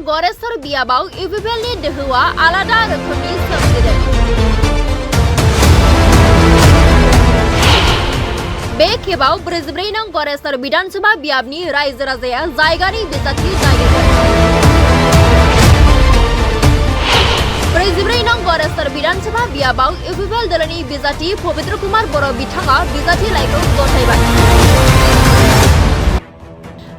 गरेस्वर बियाबाव इउपिपिएलनि दोहौआ आलादा रोखोमनि सोमजिदों। बे खेबाव 44 नं गरेस्वर विधानसभा बियाबनि रायजो राजाया जायगानि बिजाथि नागिरदों। 44 नं गरेस्वर विधानसभा बियाबाव इउपिपिएल दलनि बिजाथि पवित्र कुमार बर' बिथाङा बिजाथि लाइखौ गथायबाय।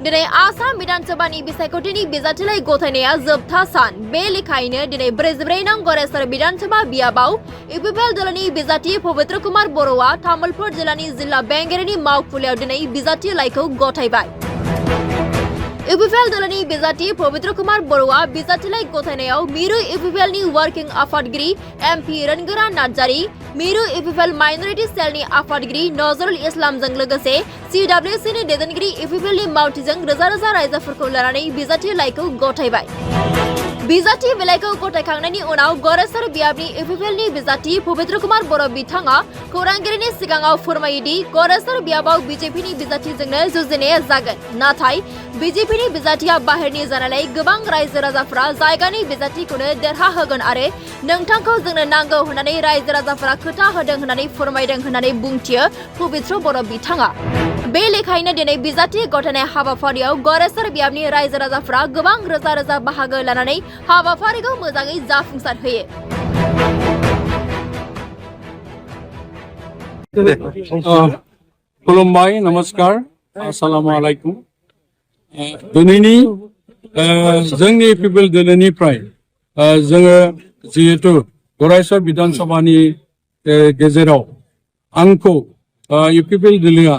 दिनै आसाम विधानसभानि बिसायख'थिनि बिजाथिलाइ गथायनाया जोबथा सान। बे लेखायैनो दिनै 44 नं गरेस्वर विधानसभा बियाबाव इउपिपिएल दलनि बिजाथि पवित्र कुमार बर'आ तामुलपुर जिल्लानि जिल्ला बेंगिरिनि मावखुलियाव दिनै बिजाथि लाइखौ गथायबाय। इउपिपिएल दलनि बिजाथि पवित्र कुमार बर'आ बिजाथिलाइ गथायनायाव मिरु इउपिपिएलनि वर्किं आफादगिरि एमपि रनगोरा नार्जारी, मिरु इउपिपिएल माइनरिटि सेलनि आफादगिरि नजरुल इस्लामजों लोगोसे CWCनि दैदेनगिरि इउपिपिएलनि मावथिजों रोजा रोजा रायजोफोरखौ लानानै बिजाथि लाइखौ गथायबाय। बिजाथि बिलाइखौ गथायखांनायनि उनाव गरेस्वर बियाबनि इउपिपिएलनि बिजाथि पवित्र कुमार बर' बिथाङा खौरांगिरिनि सिगाङाव फोरमायोदि गरेस्वर बियाबाव बीजेपीनि बिजाथिजोंनो जुजिनाया जागोन। नाथाय बीजेपीनि बिजाथिया बाहेरनि जानायलाय गोबां रायजो राजाफोरा जायगानि बिजाथिखौनो देरहाहोगोन आरो नोंथांखौ जोंनो नांगौ होननानै रायजो राजाफोरा खोथा होदों होननानै फोरमायदों होननानै बुंथियो पवित्र बर' बिथाङा। बे लेखायैनो दिनै बिजाथि गथायनाय हाबाफारियाव गरेस्वर बियाबनि रायजो राजाफोरा गोबां रोजा रोजा बाहागो लानानै हाबाफारिखौ मोजाङै जाफुंसार होयो। खुलुमबाय, नमस्कार, अस्सलामु आलाइकुम। दिनैनि जोंनि इउपिपिएल दलनिफ्राय जोङो जिहेतु गरेस्वर विधानसभानि गेजेराव आंखौ इउपिपिएल दलआ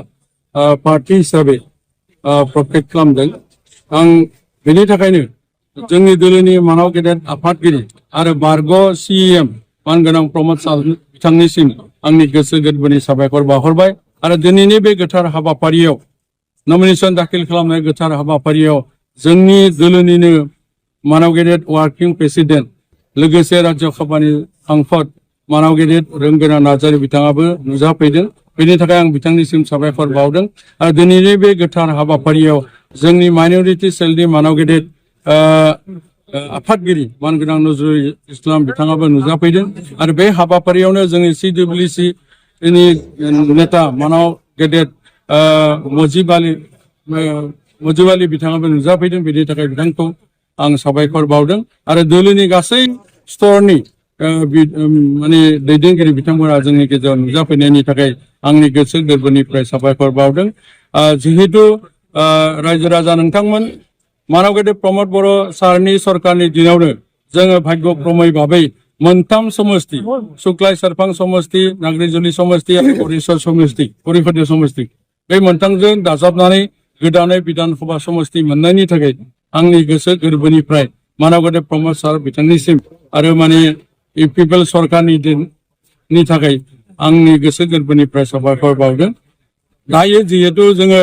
पार्टी हिसाबै प्रटेक्ट खालामदों। आं बेनि थाखायनो जोंनि दलनि मानाव गेदेर आफादगिरि आरो बारग' CEM मानगोनां प्रमद सार बिथांनिसिम आंनि गोसो गोरबोनि साबायखर बावहरबाय। आरो दिनैनि बे गोथार हाबाफारियाव नमिनेशन दाखिल खालामनाय गोथार हाबाफारियाव जोंनि दलनिनो मानाव गेदेर वार्किं प्रेसिडेन्ट लोगोसे राज्य सभानि सांसद मानाव गेदेर रंगोरा नार्जारी बिथाङाबो नुजाफैदों। बेनि थाखाय आं बिथांनिसिम साबायखर बावदों। आरो दिनैनि बे गोथार हाबाफारियाव जोंनि माइनरिटि सेलनि मानाव गेदेर आफादगिरि मानगोनां नजरुल इस्लाम बिथाङाबो नुजाफैदों। आरो बे हाबाफारियावनो जोंनि CWCनि नेता मानाव गेदेर मुजिब आली बिथाङाबो नुजाफैदों। बेनि थाखाय बिथांखौ आं साबायखर बावदों। आरो दलनि गासै स्तरनि माने दैदेनगिरि बिथांमोना जोंनि गेजेराव नुजाफैनायनि थाखाय आंनि गोसो गोरबोनिफ्राय साबायखर बावदों। जिहेतु रायजो राजा नोंथांमोन मानाव गेदेर प्रमद बर' सारनि सरकारनि दिनावनो जोङो भाग्य प्रमै भाबै मोनथाम समस्ति सुक्लाय सेरफां समस्ति, नाग्रिजुलि समस्ति आरो परिषदीय समस्ति बे मोनथामजों दाजाबनानै गोदानै विधानसभा समस्ति मोननायनि थाखाय आंनि गोसो गोरबोनिफ्राय मानाव गेदेर प्रमद सार बिथांनिसिम आरो माने इउपिपिएल सरकारनि थाखाय आंनि गोसो गोरबोनिफ्राय साबायखर बावदों। दायो जिहेतु जोङो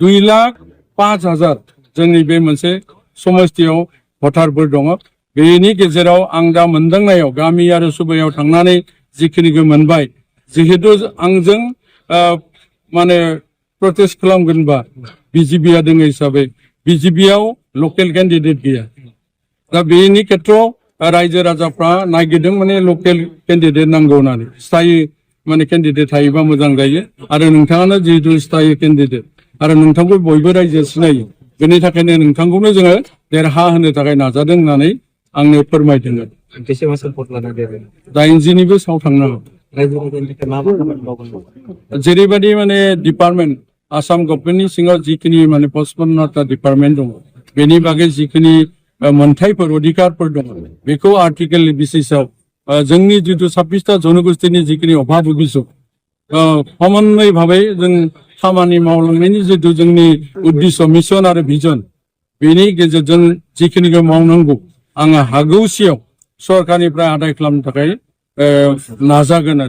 2,05,000 जोंनि बे मोनसे समस्तियाव भटारफोर दङ। बेनि गेजेराव आं दा मोनदांनायाव गामि आरो सुबायाव थांनानै जिखिनिखौ मोनबाय, जिहेतु आंजों माने प्रटेस्ट खालामगोनबा बिजेपिया दङ हिसाबै बिजेपियाव लकेल केन्डिडेट गैया। दा बेनि खेथ्रआव रायजो राजाफ्रा नागिरदों माने लकेल केन्डिडेट नांगौ होननानै। स्थायी माने केन्डिडेट थायोबा मोजां जायो। आरो नोंथाङानो जिहेतु स्थायी केन्डिडेट आरो नोंथांखौ बयबो रायजो सिनायो। बेनि थाखायनो नोंथांखौनो जोङो देरहा होनो थाखाय नाजादों होननानै आंनो फोरमायदों। 80निबो साव थांनांगौ। जेरैबायदि माने डिपार्टमेन्ट आसाम गभर्नमेन्टनि सिङाव जिखिनि माने 55टा डिपार्टमेन्ट दङ, बेनि बागै जिखिनि मोनथायफोर अधिकारफोर दङ बेखौ आर्टिकेल बेसिसाव जोंनि जितु 26टा जनगोष्ठीनि जिखिनि अभाब अभियोग समानै भाबै जों खामानि मावलांनायनि जितु जोंनि उद्देश्य मिशन आरो भिजन बेनि गेजेरजों जिखिनिखौ मावनांगौ आङो हागौसियाव सरकारनिफ्राय आदाय खालामनो थाखाय नाजागोन।